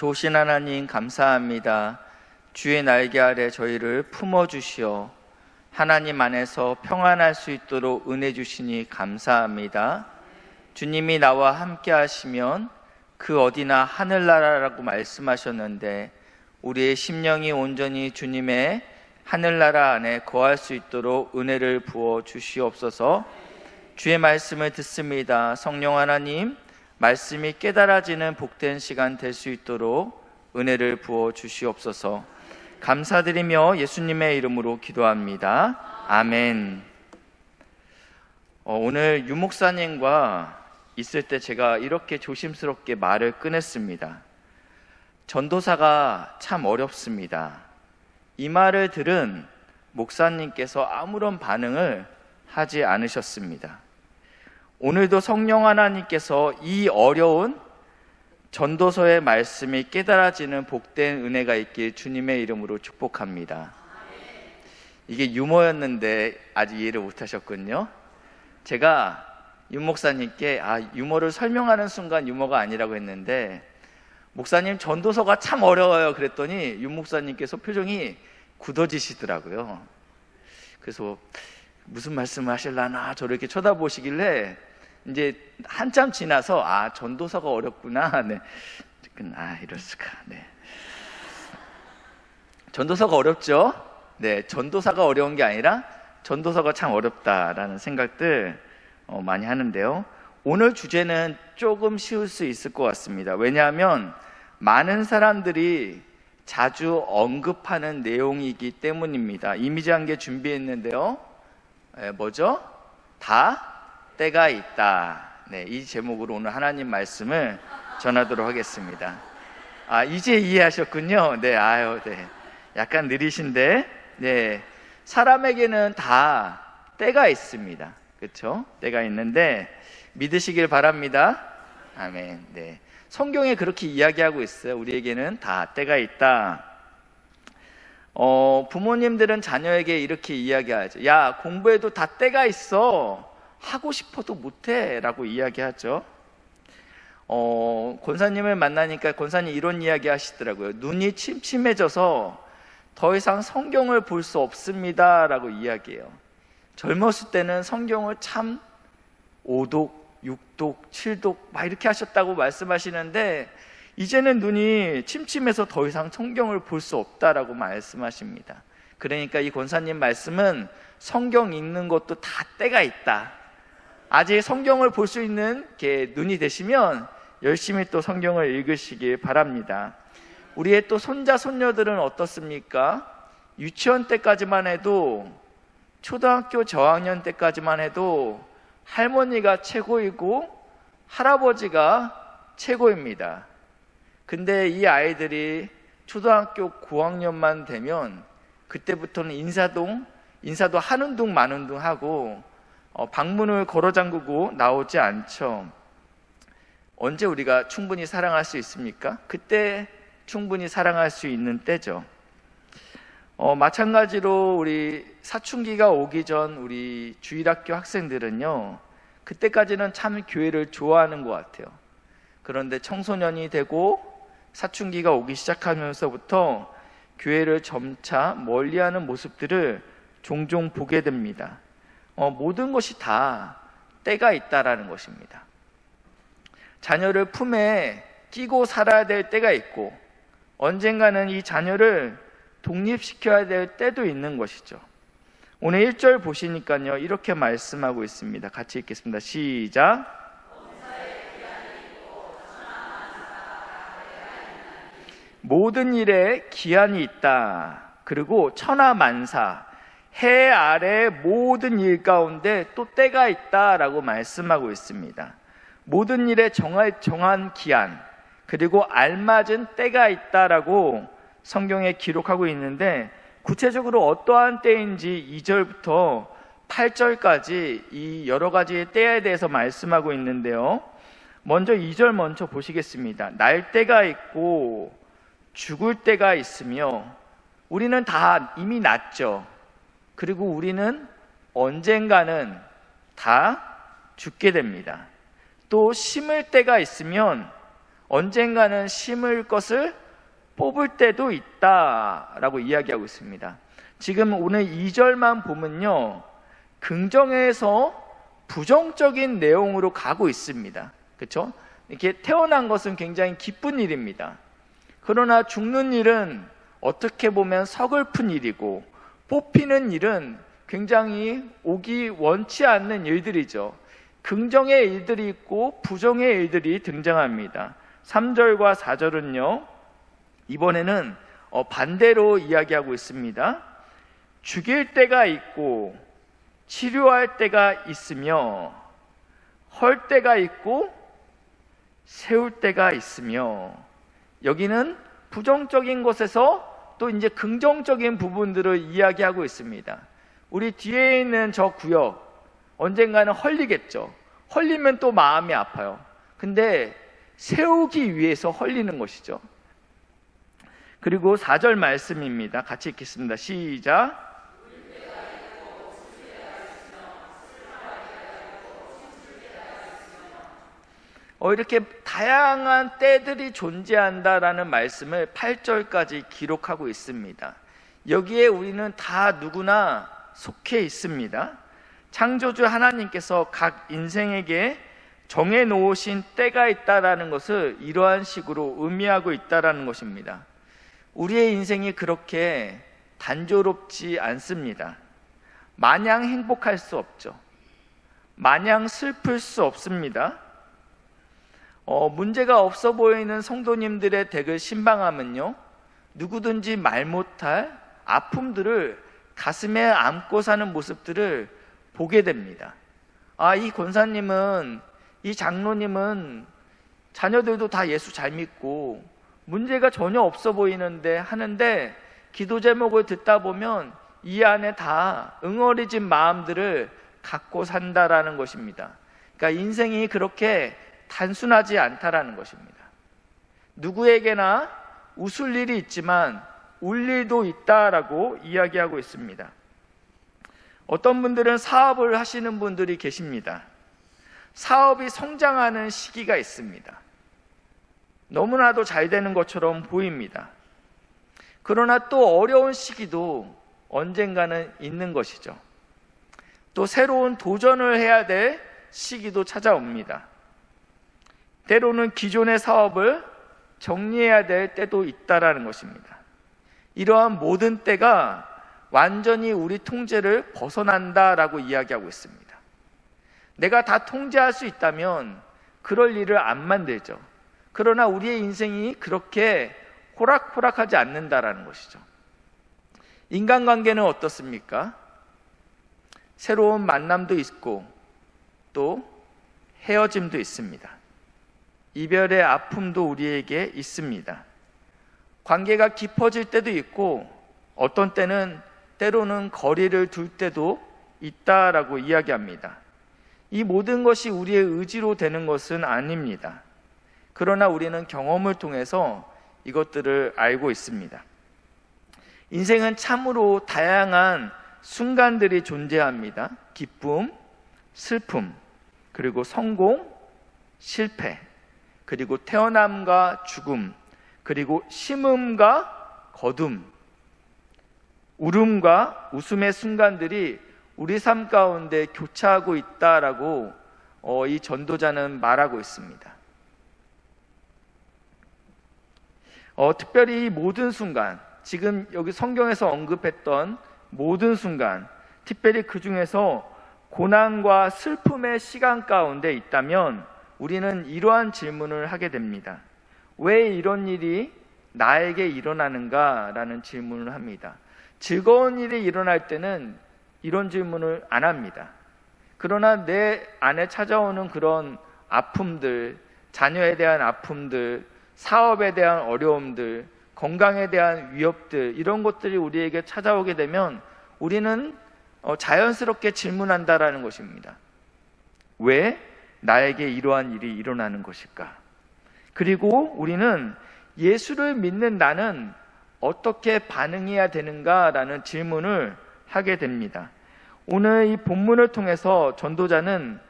좋으신 하나님 감사합니다. 주의 날개 아래 저희를 품어주시어 하나님 안에서 평안할 수 있도록 은혜 주시니 감사합니다. 주님이 나와 함께 하시면 그 어디나 하늘나라라고 말씀하셨는데 우리의 심령이 온전히 주님의 하늘나라 안에 거할 수 있도록 은혜를 부어 주시옵소서. 주의 말씀을 듣습니다. 성령 하나님, 말씀이 깨달아지는 복된 시간 될 수 있도록 은혜를 부어 주시옵소서. 감사드리며 예수님의 이름으로 기도합니다. 아멘. 오늘 유 목사님과 있을 때 제가 이렇게 조심스럽게 말을 꺼냈습니다. 전도사가 참 어렵습니다. 이 말을 들은 목사님께서 아무런 반응을 하지 않으셨습니다. 오늘도 성령 하나님께서 이 어려운 전도서의 말씀이 깨달아지는 복된 은혜가 있길 주님의 이름으로 축복합니다. 이게 유머였는데 아직 이해를 못하셨군요. 제가 유 목사님께 유머를 설명하는 순간 유머가 아니라고 했는데, 목사님 전도서가 참 어려워요 그랬더니 유 목사님께서 표정이 굳어지시더라고요. 그래서 무슨 말씀을 하실라나 저를 이렇게 쳐다보시길래 이제 한참 지나서 전도서가 어렵구나. 네. 이럴 수가. 네. 전도서가 어렵죠? 네, 전도사가 어려운 게 아니라 전도서가 참 어렵다라는 생각들 많이 하는데요. 오늘 주제는 조금 쉬울 수 있을 것 같습니다. 왜냐하면 많은 사람들이 자주 언급하는 내용이기 때문입니다. 이미지 한 개 준비했는데요. 뭐죠? 다 때가 있다. 네, 이 제목으로 오늘 하나님 말씀을 전하도록 하겠습니다. 이제 이해하셨군요. 네, 네. 약간 느리신데, 네. 사람에게는 다 때가 있습니다. 그렇죠? 때가 있는데 믿으시길 바랍니다. 아멘. 네. 성경에 그렇게 이야기하고 있어요. 우리에게는 다 때가 있다. 부모님들은 자녀에게 이렇게 이야기하죠. 야, 공부해도 다 때가 있어. 하고 싶어도 못해 라고 이야기하죠. 권사님을 만나니까 권사님 이런 이야기 하시더라고요. 눈이 침침해져서 더 이상 성경을 볼 수 없습니다 라고 이야기해요. 젊었을 때는 성경을 참 5독, 6독, 7독 막 이렇게 하셨다고 말씀하시는데 이제는 눈이 침침해서 더 이상 성경을 볼 수 없다라고 말씀하십니다. 그러니까 이 권사님 말씀은 성경 읽는 것도 다 때가 있다. 아직 성경을 볼 수 있는 눈이 되시면 열심히 또 성경을 읽으시길 바랍니다. 우리의 또 손자 손녀들은 어떻습니까? 유치원 때까지만 해도, 초등학교 저학년 때까지만 해도 할머니가 최고이고 할아버지가 최고입니다. 근데 이 아이들이 초등학교 고학년만 되면 그때부터는 인사도 하는 둥 마는 둥 하고 방문을 걸어 잠그고 나오지 않죠. 언제 우리가 충분히 사랑할 수 있습니까? 그때 충분히 사랑할 수 있는 때죠. 마찬가지로 우리 사춘기가 오기 전 우리 주일학교 학생들은요, 그때까지는 참 교회를 좋아하는 것 같아요. 그런데 청소년이 되고 사춘기가 오기 시작하면서부터 교회를 점차 멀리하는 모습들을 종종 보게 됩니다. 모든 것이 다 때가 있다라는 것입니다. 자녀를 품에 끼고 살아야 될 때가 있고, 언젠가는 이 자녀를 독립시켜야 될 때도 있는 것이죠. 오늘 1절 보시니까요, 이렇게 말씀하고 있습니다. 같이 읽겠습니다. 시작. 모든 일에 기한이 있다. 그리고 천하만사, 해 아래 모든 일 가운데 또 때가 있다라고 말씀하고 있습니다. 모든 일에 정한 기한, 그리고 알맞은 때가 있다라고 성경에 기록하고 있는데, 구체적으로 어떠한 때인지 2절부터 8절까지 이 여러 가지의 때에 대해서 말씀하고 있는데요. 먼저 2절 먼저 보시겠습니다. 날 때가 있고 죽을 때가 있으며, 우리는 다 이미 났죠. 그리고 우리는 언젠가는 다 죽게 됩니다. 또 심을 때가 있으면 언젠가는 심을 것을 뽑을 때도 있다라고 이야기하고 있습니다. 지금 오늘 2절만 보면요, 긍정에서 부정적인 내용으로 가고 있습니다. 그렇죠? 이렇게 태어난 것은 굉장히 기쁜 일입니다. 그러나 죽는 일은 어떻게 보면 서글픈 일이고, 뽑히는 일은 굉장히 오기 원치 않는 일들이죠. 긍정의 일들이 있고 부정의 일들이 등장합니다. 3절과 4절은요, 이번에는 반대로 이야기하고 있습니다. 죽일 때가 있고 치료할 때가 있으며 헐 때가 있고 세울 때가 있으며, 여기는 부정적인 것에서 또 이제 긍정적인 부분들을 이야기하고 있습니다. 우리 뒤에 있는 저 구역 언젠가는 헐리겠죠. 헐리면 또 마음이 아파요. 근데 세우기 위해서 헐리는 것이죠. 그리고 4절 말씀입니다. 같이 읽겠습니다. 시작. 이렇게 다양한 때들이 존재한다라는 말씀을 8절까지 기록하고 있습니다. 여기에 우리는 다 누구나 속해 있습니다. 창조주 하나님께서 각 인생에게 정해놓으신 때가 있다라는 것을 이러한 식으로 의미하고 있다라는 것입니다. 우리의 인생이 그렇게 단조롭지 않습니다. 마냥 행복할 수 없죠. 마냥 슬플 수 없습니다. 문제가 없어 보이는 성도님들의 댁을 신방하면요, 누구든지 말 못할 아픔들을 가슴에 안고 사는 모습들을 보게 됩니다. 이 권사님은, 이 장로님은 자녀들도 다 예수 잘 믿고 문제가 전혀 없어 보이는데 하는데, 기도 제목을 듣다 보면 이 안에 다 응어리진 마음들을 갖고 산다라는 것입니다. 그러니까 인생이 그렇게 단순하지 않다라는 것입니다. 누구에게나 웃을 일이 있지만 울 일도 있다라고 이야기하고 있습니다. 어떤 분들은 사업을 하시는 분들이 계십니다. 사업이 성장하는 시기가 있습니다. 너무나도 잘 되는 것처럼 보입니다. 그러나 또 어려운 시기도 언젠가는 있는 것이죠. 또 새로운 도전을 해야 될 시기도 찾아옵니다. 때로는 기존의 사업을 정리해야 될 때도 있다라는 것입니다. 이러한 모든 때가 완전히 우리 통제를 벗어난다라고 이야기하고 있습니다. 내가 다 통제할 수 있다면 그럴 일을 안 만들죠. 그러나 우리의 인생이 그렇게 호락호락하지 않는다라는 것이죠. 인간관계는 어떻습니까? 새로운 만남도 있고 또 헤어짐도 있습니다. 이별의 아픔도 우리에게 있습니다. 관계가 깊어질 때도 있고 어떤 때는 때로는 거리를 둘 때도 있다라고 이야기합니다. 이 모든 것이 우리의 의지로 되는 것은 아닙니다. 그러나 우리는 경험을 통해서 이것들을 알고 있습니다. 인생은 참으로 다양한 순간들이 존재합니다. 기쁨, 슬픔, 그리고 성공, 실패, 그리고 태어남과 죽음, 그리고 심음과 거둠, 울음과 웃음의 순간들이 우리 삶 가운데 교차하고 있다라고 이 전도자는 말하고 있습니다. 특별히 이 모든 순간, 지금 여기 성경에서 언급했던 모든 순간, 특별히 그 중에서 고난과 슬픔의 시간 가운데 있다면 우리는 이러한 질문을 하게 됩니다. 왜 이런 일이 나에게 일어나는가? 라는 질문을 합니다. 즐거운 일이 일어날 때는 이런 질문을 안 합니다. 그러나 내 안에 찾아오는 그런 아픔들, 자녀에 대한 아픔들, 사업에 대한 어려움들, 건강에 대한 위협들, 이런 것들이 우리에게 찾아오게 되면 우리는 자연스럽게 질문한다라는 것입니다. 왜 나에게 이러한 일이 일어나는 것일까? 그리고 우리는 예수를 믿는 나는 어떻게 반응해야 되는가라는 질문을 하게 됩니다. 오늘 이 본문을 통해서 전도자는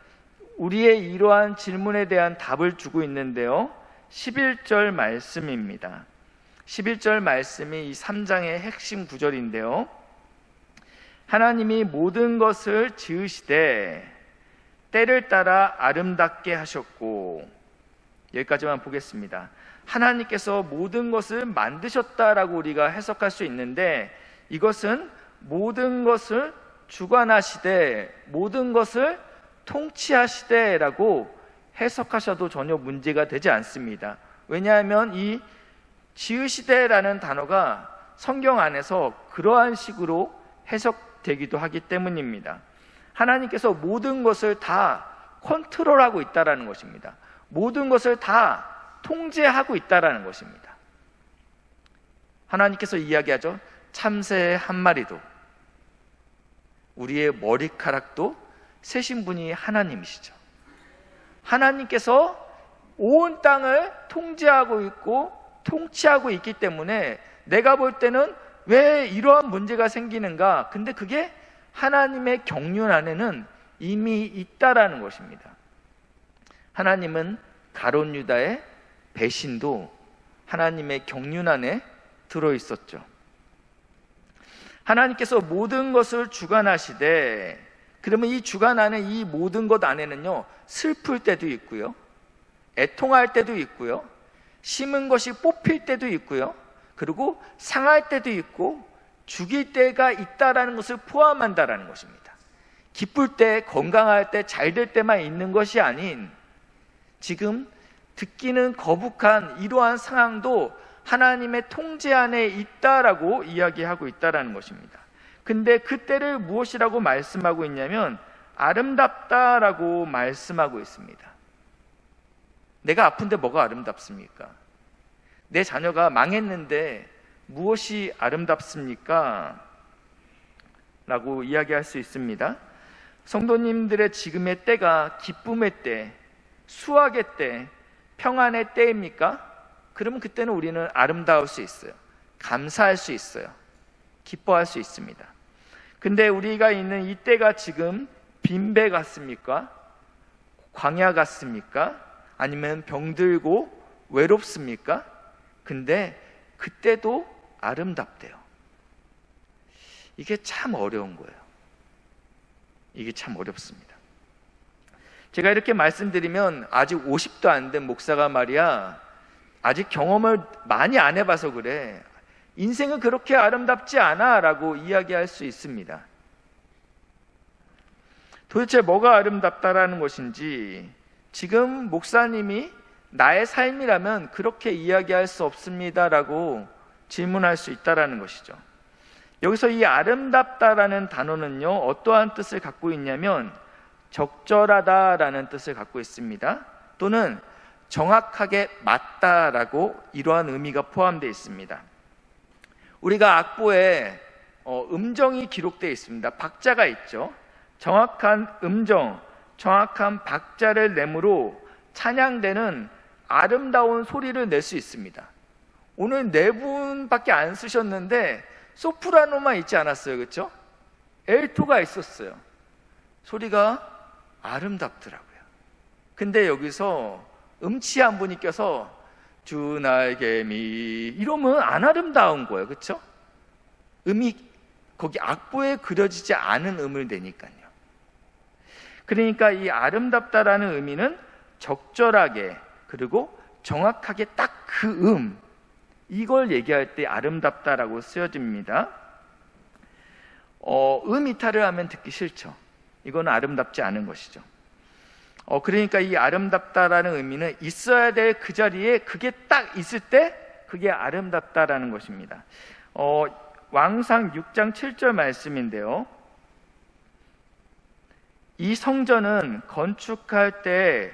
우리의 이러한 질문에 대한 답을 주고 있는데요. 11절 말씀입니다. 11절 말씀이 이 3장의 핵심 구절인데요. 하나님이 모든 것을 지으시되 때를 따라 아름답게 하셨고, 여기까지만 보겠습니다. 하나님께서 모든 것을 만드셨다라고 우리가 해석할 수 있는데, 이것은 모든 것을 주관하시되 모든 것을 통치하시되 라고 해석하셔도 전혀 문제가 되지 않습니다. 왜냐하면 이 지으시되라는 단어가 성경 안에서 그러한 식으로 해석되기도 하기 때문입니다. 하나님께서 모든 것을 다 컨트롤하고 있다는 것입니다. 모든 것을 다 통제하고 있다는 것입니다. 하나님께서 이야기하죠. 참새 한 마리도, 우리의 머리카락도 세신 분이 하나님이시죠. 하나님께서 온 땅을 통제하고 있고 통치하고 있기 때문에 내가 볼 때는 왜 이러한 문제가 생기는가? 근데 그게 하나님의 경륜 안에는 이미 있다라는 것입니다. 하나님은 가룟 유다의 배신도 하나님의 경륜 안에 들어있었죠. 하나님께서 모든 것을 주관하시되, 그러면 이 주관 안에, 이 모든 것 안에는요, 슬플 때도 있고요, 애통할 때도 있고요, 심은 것이 뽑힐 때도 있고요, 그리고 상할 때도 있고 죽일 때가 있다라는 것을 포함한다라는 것입니다. 기쁠 때, 건강할 때, 잘 될 때만 있는 것이 아닌 지금 듣기는 거북한 이러한 상황도 하나님의 통제 안에 있다라고 이야기하고 있다라는 것입니다. 근데 그때를 무엇이라고 말씀하고 있냐면 아름답다라고 말씀하고 있습니다. 내가 아픈데 뭐가 아름답습니까? 내 자녀가 망했는데 무엇이 아름답습니까? 라고 이야기할 수 있습니다. 성도님들의 지금의 때가 기쁨의 때, 수확의 때, 평안의 때입니까? 그러면 그때는 우리는 아름다울 수 있어요. 감사할 수 있어요. 기뻐할 수 있습니다. 근데 우리가 있는 이 때가 지금 빈배 같습니까? 광야 같습니까? 아니면 병들고 외롭습니까? 근데 그때도 아름답대요. 이게 참 어려운 거예요. 이게 참 어렵습니다. 제가 이렇게 말씀드리면 아직 50도 안 된 목사가 말이야, 아직 경험을 많이 안 해봐서 그래, 인생은 그렇게 아름답지 않아 라고 이야기할 수 있습니다. 도대체 뭐가 아름답다라는 것인지, 지금 목사님이 나의 삶이라면 그렇게 이야기할 수 없습니다 라고 질문할 수 있다는 것이죠. 여기서 이 아름답다라는 단어는요, 어떠한 뜻을 갖고 있냐면 적절하다라는 뜻을 갖고 있습니다. 또는 정확하게 맞다라고 이러한 의미가 포함되어 있습니다. 우리가 악보에 음정이 기록되어 있습니다. 박자가 있죠. 정확한 음정, 정확한 박자를 내므로 찬양대는 아름다운 소리를 낼 수 있습니다. 오늘 네 분밖에 안 쓰셨는데 소프라노만 있지 않았어요, 그렇죠? 엘토가 있었어요. 소리가 아름답더라고요. 근데 여기서 음치한 분이 껴서 주 날개미 이러면 안 아름다운 거예요, 그렇죠? 음이 거기 악보에 그려지지 않은 음을 내니까요. 그러니까 이 아름답다라는 의미는 적절하게, 그리고 정확하게 딱 그 이걸 얘기할 때 아름답다라고 쓰여집니다. 이탈을 하면 듣기 싫죠. 이건 아름답지 않은 것이죠. 그러니까 이 아름답다라는 의미는 있어야 될 그 자리에 그게 딱 있을 때 그게 아름답다라는 것입니다. 왕상 6장 7절 말씀인데요. 이 성전은 건축할 때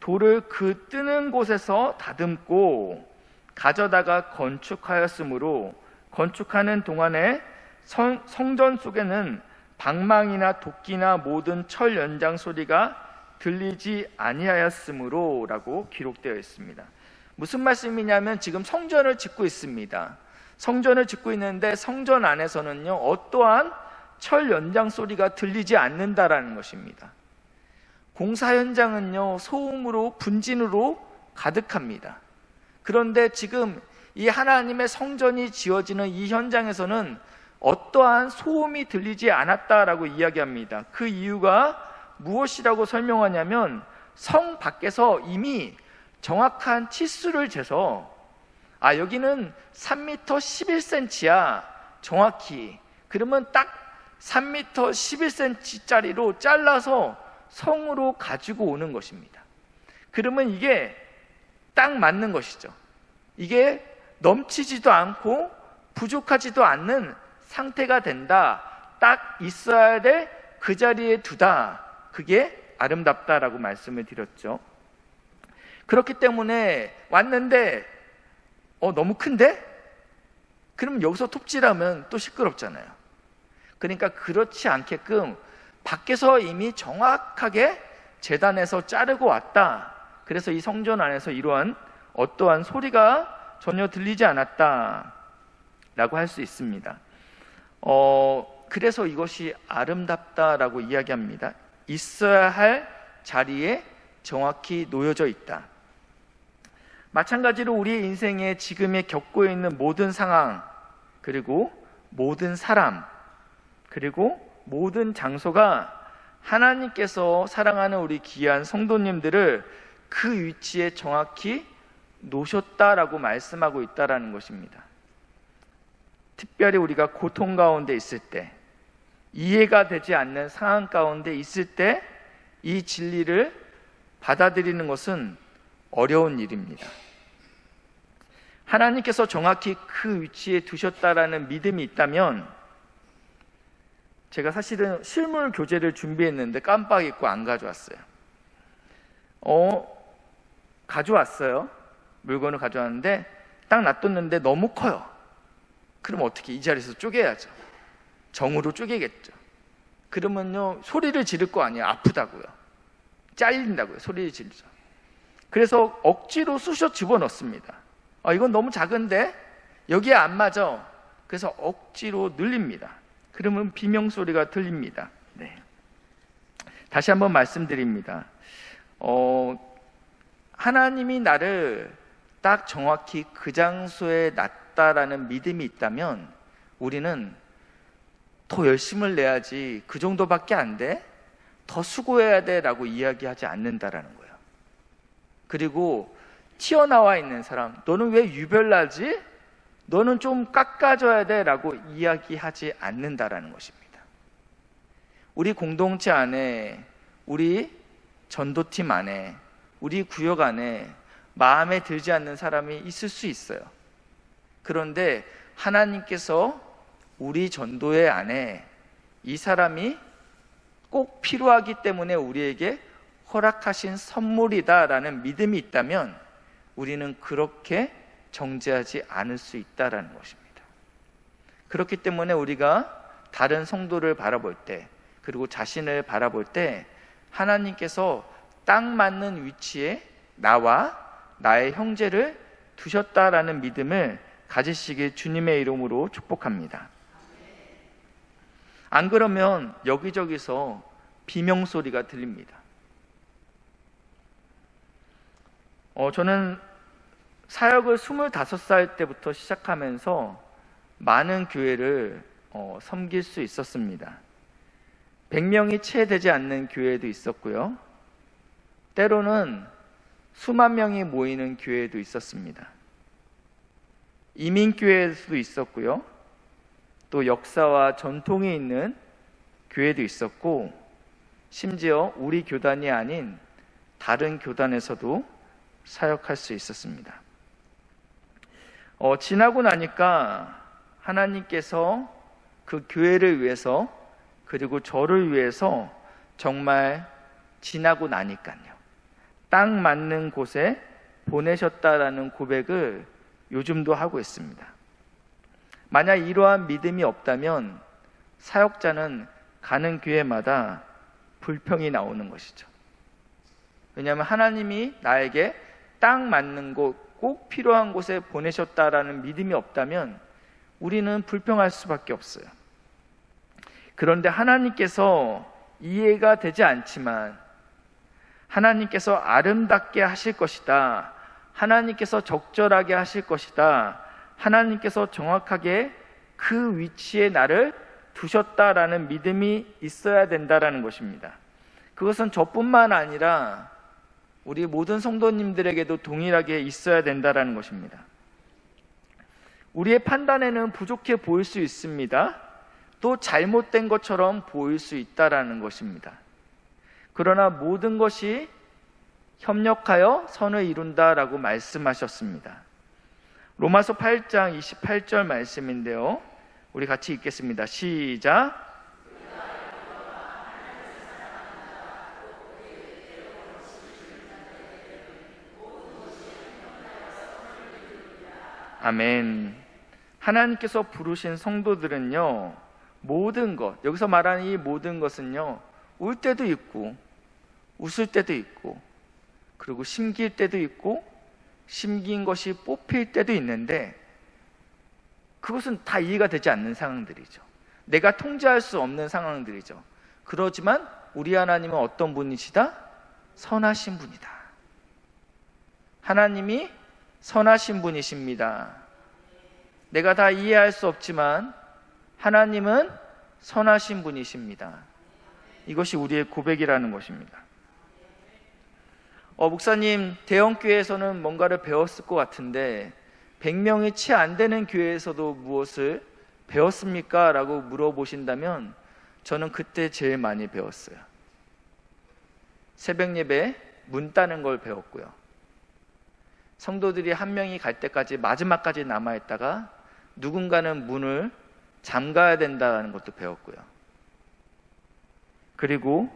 돌을 그 뜨는 곳에서 다듬고 가져다가 건축하였으므로 건축하는 동안에 성전 속에는 방망이나 도끼나 모든 철 연장 소리가 들리지 아니하였으므로 라고 기록되어 있습니다. 무슨 말씀이냐면 지금 성전을 짓고 있습니다. 성전을 짓고 있는데 성전 안에서는요, 어떠한 철 연장 소리가 들리지 않는다라는 것입니다. 공사 현장은요, 소음으로, 분진으로 가득합니다. 그런데 지금 이 하나님의 성전이 지어지는 이 현장에서는 어떠한 소음이 들리지 않았다라고 이야기합니다. 그 이유가 무엇이라고 설명하냐면 성 밖에서 이미 정확한 치수를 재서 여기는 3m 11cm야 정확히. 그러면 딱 3m 11cm짜리로 잘라서 성으로 가지고 오는 것입니다. 그러면 이게 딱 맞는 것이죠. 이게 넘치지도 않고 부족하지도 않는 상태가 된다. 딱 있어야 될 그 자리에 두다. 그게 아름답다라고 말씀을 드렸죠. 그렇기 때문에 왔는데 너무 큰데? 그럼 여기서 톱질하면 또 시끄럽잖아요. 그러니까 그렇지 않게끔 밖에서 이미 정확하게 재단에서 자르고 왔다. 그래서 이 성전 안에서 이러한 어떠한 소리가 전혀 들리지 않았다 라고 할 수 있습니다. 그래서 이것이 아름답다라고 이야기합니다. 있어야 할 자리에 정확히 놓여져 있다. 마찬가지로 우리 인생에 지금에 겪고 있는 모든 상황, 그리고 모든 사람, 그리고 모든 장소가 하나님께서 사랑하는 우리 귀한 성도님들을 그 위치에 정확히 놓으셨다라고 말씀하고 있다라는 것입니다. 특별히 우리가 고통 가운데 있을 때, 이해가 되지 않는 상황 가운데 있을 때 이 진리를 받아들이는 것은 어려운 일입니다. 하나님께서 정확히 그 위치에 두셨다라는 믿음이 있다면, 제가 사실은 실물 교재를 준비했는데 깜빡 잊고 안 가져왔어요. 가져왔어요. 물건을 가져왔는데 딱 놔뒀는데 너무 커요. 그럼 어떻게? 이 자리에서 쪼개야죠. 정으로 쪼개겠죠. 그러면요 소리를 지를 거 아니에요. 아프다고요. 잘린다고요. 소리를 지르죠. 그래서 억지로 쑤셔 집어넣습니다. 이건 너무 작은데 여기에 안 맞아. 그래서 억지로 늘립니다. 그러면 비명소리가 들립니다. 네. 다시 한번 말씀드립니다. 하나님이 나를 딱 정확히 그 장소에 놨다라는 믿음이 있다면 우리는 더 열심을 내야지, 그 정도밖에 안 돼? 더 수고해야 돼 라고 이야기하지 않는다라는 거예요. 그리고 튀어나와 있는 사람, 너는 왜 유별나지? 너는 좀 깎아줘야 돼 라고 이야기하지 않는다라는 것입니다. 우리 공동체 안에, 우리 전도팀 안에, 우리 구역 안에 마음에 들지 않는 사람이 있을 수 있어요. 그런데 하나님께서 우리 전도회 안에 이 사람이 꼭 필요하기 때문에 우리에게 허락하신 선물이다라는 믿음이 있다면 우리는 그렇게 정죄하지 않을 수 있다라는 것입니다. 그렇기 때문에 우리가 다른 성도를 바라볼 때, 그리고 자신을 바라볼 때 하나님께서 딱 맞는 위치에 나와 나의 형제를 두셨다라는 믿음을 가지시길 주님의 이름으로 축복합니다. 안 그러면 여기저기서 비명소리가 들립니다. 저는 사역을 25살 때부터 시작하면서 많은 교회를 섬길 수 있었습니다. 100명이 채 되지 않는 교회도 있었고요. 때로는 수만 명이 모이는 교회도 있었습니다. 이민교회일 수도 있었고요. 또 역사와 전통이 있는 교회도 있었고, 심지어 우리 교단이 아닌 다른 교단에서도 사역할 수 있었습니다. 지나고 나니까 하나님께서 그 교회를 위해서, 그리고 저를 위해서 정말 지나고 나니까요, 딱 맞는 곳에 보내셨다라는 고백을 요즘도 하고 있습니다. 만약 이러한 믿음이 없다면 사역자는 가는 교회마다 불평이 나오는 것이죠. 왜냐하면 하나님이 나에게 딱 맞는 곳, 꼭 필요한 곳에 보내셨다라는 믿음이 없다면 우리는 불평할 수밖에 없어요. 그런데 하나님께서 이해가 되지 않지만 하나님께서 아름답게 하실 것이다, 하나님께서 적절하게 하실 것이다. 하나님께서 정확하게 그 위치에 나를 두셨다라는 믿음이 있어야 된다라는 것입니다. 그것은 저뿐만 아니라 우리 모든 성도님들에게도 동일하게 있어야 된다라는 것입니다. 우리의 판단에는 부족해 보일 수 있습니다. 또 잘못된 것처럼 보일 수 있다라는 것입니다. 그러나 모든 것이 협력하여 선을 이룬다라고 말씀하셨습니다. 로마서 8장 28절 말씀인데요. 우리 같이 읽겠습니다. 시작. 아멘. 하나님께서 부르신 성도들은요, 모든 것, 여기서 말하는 이 모든 것은요, 울 때도 있고 웃을 때도 있고, 그리고 심길 때도 있고 심긴 것이 뽑힐 때도 있는데, 그것은 다 이해가 되지 않는 상황들이죠. 내가 통제할 수 없는 상황들이죠. 그렇지만 우리 하나님은 어떤 분이시다? 선하신 분이다. 하나님이 선하신 분이십니다. 내가 다 이해할 수 없지만 하나님은 선하신 분이십니다. 이것이 우리의 고백이라는 것입니다. 목사님, 대형교회에서는 뭔가를 배웠을 것 같은데 100명이 채 안 되는 교회에서도 무엇을 배웠습니까? 라고 물어보신다면 저는 그때 제일 많이 배웠어요. 새벽 예배 문 따는 걸 배웠고요. 성도들이 한 명이 갈 때까지 마지막까지 남아있다가 누군가는 문을 잠가야 된다는 것도 배웠고요. 그리고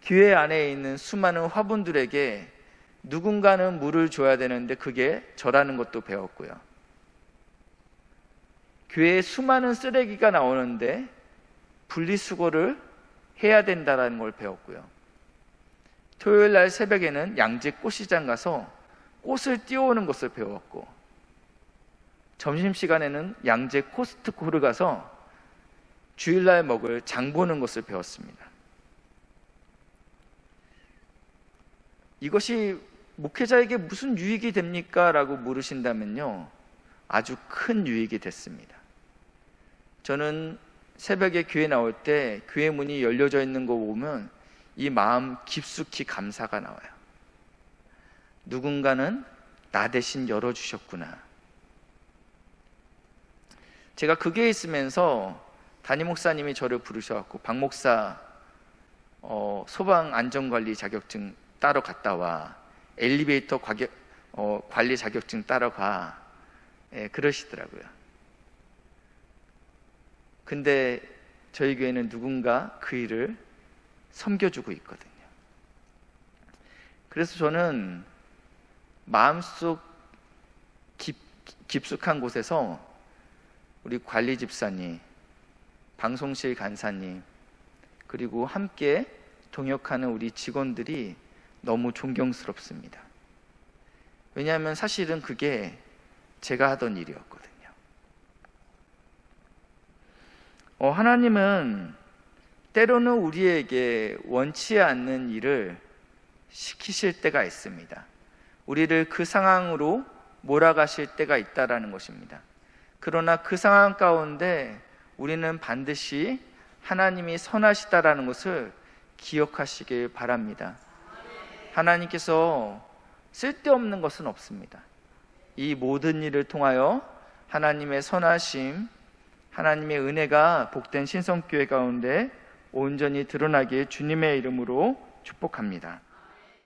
교회 안에 있는 수많은 화분들에게 누군가는 물을 줘야 되는데 그게 저라는 것도 배웠고요. 교회에 수많은 쓰레기가 나오는데 분리수거를 해야 된다는 걸 배웠고요. 토요일 날 새벽에는 양재 꽃시장 가서 꽃을 띄워오는 것을 배웠고, 점심시간에는 양재 코스트코를 가서 주일날 먹을 장 보는 것을 배웠습니다. 이것이 목회자에게 무슨 유익이 됩니까? 라고 물으신다면요, 아주 큰 유익이 됐습니다. 저는 새벽에 교회 나올 때 교회 문이 열려져 있는 거 보면 이 마음 깊숙이 감사가 나와요. 누군가는 나 대신 열어주셨구나. 제가 그게 있으면서 담임 목사님이 저를 부르셔갖고, 박 목사 소방 안전관리 자격증 따러 갔다 와, 엘리베이터 관리 자격증 따러 가, 그러시더라고요. 근데 저희 교회는 누군가 그 일을 섬겨주고 있거든요. 그래서 저는 마음속 깊숙한 곳에서 우리 관리 집사님, 방송실 간사님, 그리고 함께 동역하는 우리 직원들이 너무 존경스럽습니다. 왜냐하면 사실은 그게 제가 하던 일이었거든요. 하나님은 때로는 우리에게 원치 않는 일을 시키실 때가 있습니다. 우리를 그 상황으로 몰아가실 때가 있다라는 것입니다. 그러나 그 상황 가운데 우리는 반드시 하나님이 선하시다라는 것을 기억하시길 바랍니다. 하나님께서 쓸데없는 것은 없습니다. 이 모든 일을 통하여 하나님의 선하심, 하나님의 은혜가 복된 신성교회 가운데 온전히 드러나길 주님의 이름으로 축복합니다.